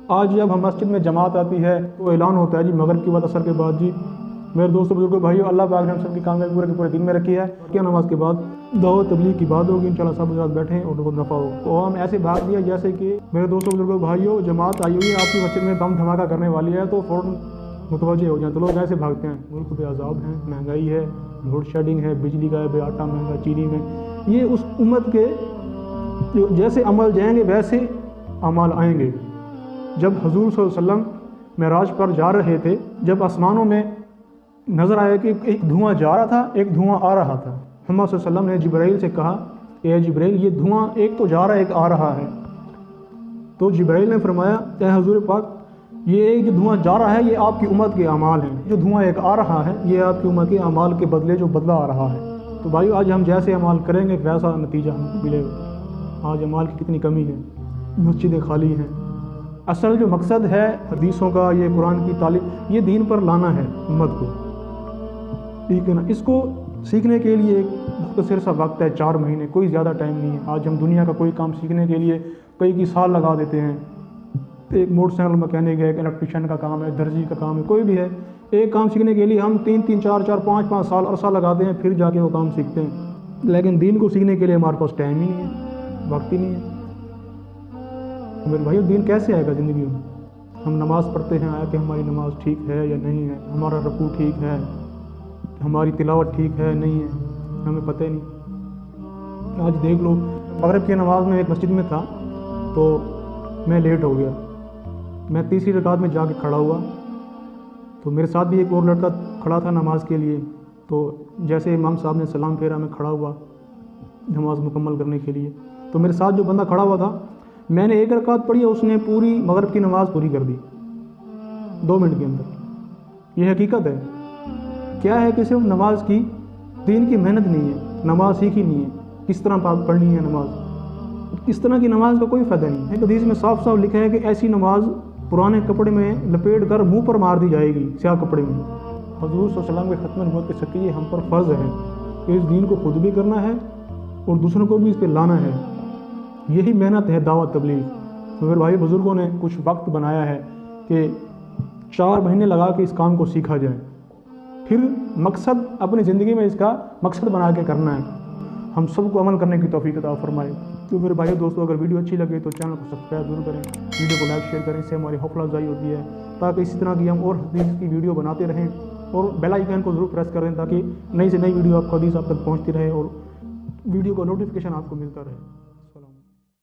آج جب ہم مسجد میں جماعت آتی ہے تو اعلان ہوتا ہے جی مغرب کی بعد عصر کے بعد جی میرے دوستوں بزرگوں بھائیو، اللہ پاک نے ہم سب کی کامیابی پورے کے پورے دن میں رکھی ہے۔ کیا نماز کے بعد دعوت تبلیغ کی بات ہوگی، انشاءاللہ سب حضرات بیٹھیں اور بہت نفع ہو۔ تو ہم ایسے بھاگ دیا جیسے کہ میرے دوستوں بزرگوں بھائیو جماعت آئی ہوئی ہے آپ کی مسجد میں، بم دھماکہ کرنے والی ہے، تو فوراً متوجہ ہو جائیں۔ تو لوگ ایسے بھاگتے ہیں، ملک بے عذاب ہیں، مہنگائی ہے، لوڈ شیڈنگ ہے، بجلی کا ہے، بے آٹا مہنگا، چینی میں۔ یہ اس امت کے جیسے عمل جائیں گے ویسے اعمال آئیں گے۔ جب حضور صلی اللہ علیہ وسلم معراج پر جا رہے تھے، جب آسمانوں میں نظر آیا کہ ایک دھواں جا رہا تھا، ایک دھواں آ رہا تھا۔ محمد صلی اللہ علیہ وسلم نے جبرائیل سے کہا کہ اے جبرائیل، یہ دھواں ایک تو جا رہا ہے، ایک آ رہا ہے۔ تو جبرائیل نے فرمایا اے حضور پاک، یہ جو دھواں جا رہا ہے یہ آپ کی امت کے اعمال ہیں، جو دھواں ایک آ رہا ہے یہ آپ کی امت کے اعمال کے بدلے جو بدلہ آ رہا ہے۔ تو بھائیو، آج ہم جیسے اعمال کریں گے ویسا نتیجہ ہم کو ملے گا۔ آج اعمال کی کتنی کمی ہے، مسجدیں خالی ہیں۔ اصل جو مقصد ہے حدیثوں کا، یہ قرآن کی تعلیم، یہ دین پر لانا ہے امت کو، ٹھیک ہے نا۔ اس کو سیکھنے کے لیے ایک مختصر سا وقت ہے، 4 مہینے، کوئی زیادہ ٹائم نہیں ہے۔ آج ہم دنیا کا کوئی کام سیکھنے کے لیے کئی سال لگا دیتے ہیں۔ ایک موٹر سائیکل مکینک ہے، ایک الیکٹریشین کا کام ہے، درزی کا کام ہے، کوئی بھی ہے، ایک کام سیکھنے کے لیے ہم 3 4 5 سال عرصہ لگاتے ہیں، پھر جا کے وہ کام سیکھتے ہیں۔ لیکن دین کو سیکھنے کے لیے ہمارے پاس ٹائم ہی نہیں ہے، وقت ہی نہیں ہے۔ میرے بھائیو، دین کیسے آئے گا زندگی میں؟ ہم نماز پڑھتے ہیں، آیا کہ ہماری نماز ٹھیک ہے یا نہیں ہے، ہمارا رکوع ٹھیک ہے، ہماری تلاوت ٹھیک ہے نہیں ہے، ہمیں پتہ ہی نہیں۔ آج دیکھ لو، مغرب کی نماز میں ایک مسجد میں تھا تو میں لیٹ ہو گیا، میں تیسری رکعت میں جا کے کھڑا ہوا، تو میرے ساتھ بھی ایک اور لڑکا کھڑا تھا نماز کے لیے۔ تو جیسے امام صاحب نے سلام پھیرا، میں کھڑا ہوا نماز مکمل کرنے کے لیے۔ تو میرے ساتھ جو بندہ کھڑا ہوا تھا، میں نے ایک رکعت پڑھی، اس نے پوری مغرب کی نماز پوری کر دی 2 منٹ کے اندر۔ یہ حقیقت ہے۔ کیا ہے کہ صرف نماز کی دین کی محنت نہیں ہے، نماز سیکھی نہیں ہے، کس طرح پڑھنی ہے نماز۔ اس طرح کی نماز کا کوئی فائدہ نہیں ہے۔ ایک حدیث میں صاف صاف لکھا ہے کہ ایسی نماز پرانے کپڑے میں لپیٹ کر منہ پر مار دی جائے گی، سیاہ کپڑے میں۔ حضور صلی اللہ علیہ وسلم کے ختم نبوت کے صدقے یہ ہم پر فرض ہے کہ اس دین کو خود بھی کرنا ہے اور دوسروں کو بھی اس پہ لانا ہے۔ یہی محنت ہے دعوت تبلیغ۔ تو میرے بھائی بزرگوں نے کچھ وقت بنایا ہے کہ 4 مہینے لگا کے اس کام کو سیکھا جائے، پھر مقصد اپنی زندگی میں اس کا مقصد بنا کے کرنا ہے۔ ہم سب کو عمل کرنے کی توفیق عطا فرمائے۔ تو میرے بھائی دوستوں، اگر ویڈیو اچھی لگے تو چینل کو سبسکرائب ضرور کریں، ویڈیو کو لائک شیئر کریں، اس سے ہماری حوصلہ افزائی ہوتی ہے، تاکہ اسی طرح کی ہم اور حدیث کی ویڈیو بناتے رہیں۔ اور بیل آئیکن کو ضرور پریس کریں تاکہ نئی سے نئی ویڈیو آپ کو حدیث آپ تک پہنچتی رہے اور ویڈیو کا نوٹیفیکیشن آپ کو ملتا رہے۔